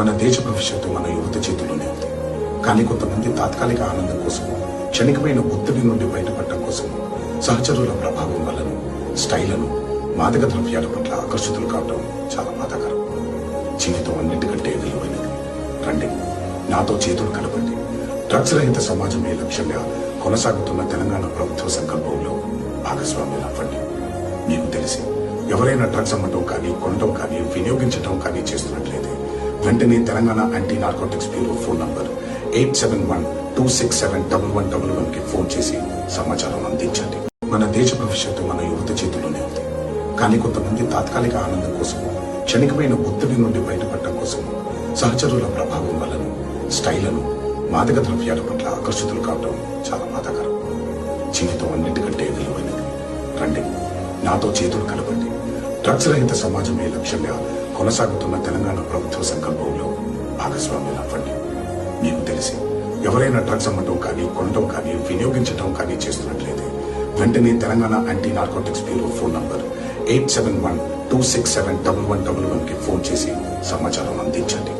మన దేశ భవిష్యత్తు మన యువత చేతుల్లోనే ఉంది. కానీ కొంతమంది తాత్కాలిక ఆనందం కోసం, క్షణికమైన ఒత్తిడి నుండి బయటపడటం కోసం సహచరుల ప్రభావం వల్లను, స్టైళ్లను, మాదక ద్రవ్యాల పట్ల ఆకర్షితులు కావడం చాలా బాధాకరం. జీవితం అన్నిటికంటే విలువైనది. రండి, నాతో చేతులు కలపండి. డ్రగ్స్ రహిత సమాజమే లక్ష్యంగా కొనసాగుతున్న తెలంగాణ ప్రభుత్వ సంకల్పంలో భాగస్వామ్యులు అవ్వండి. మీకు తెలిసి ఎవరైనా డ్రగ్స్ అమ్మటం కానీ, కొనటం కానీ, వినియోగించడం కానీ చేస్తున్నట్లయితే వెంటనే Telangana anti narcotics bureau phone number 8712671111 కి ఫోన్ చేసి సమాచారం అందించండి. మన దేశ భవిష్యత్తు మన యువత చేతుల్లోనే ఉంది. కానీ కొంతమంది తాత్కాలిక ఆనందం కోసం, క్షణికమైన ఒత్తిడి నుండి బయటపడటం కోసం సహచరుల ప్రభావం వల్లను, స్టైళ్లను, మాదక ద్రవ్యాల పట్ల ఆకర్షితులు కావడం చాలా బాధాకరం. జీవితం అన్నిటికంటే విలువైనది. రండి, నాతో చేతులు కలపండి. డ్రగ్స్ రహిత సమాజమే లక్ష్యంగా కొనసాగుతున్న తెలంగాణ ప్రభుత్వ సంకల్పంలో భాగస్వామ్యులు అవ్వండి. మీకు తెలిసి ఎవరైనా డ్రగ్స్ అమ్మటం కానీ, కొనటం కానీ, వినియోగించడం కానీ చేస్తున్నట్లయితే వెంటనే Telangana anti narcotics bureau phone number 8712671111 కి ఫోన్ చేసి సమాచారం అందించండి.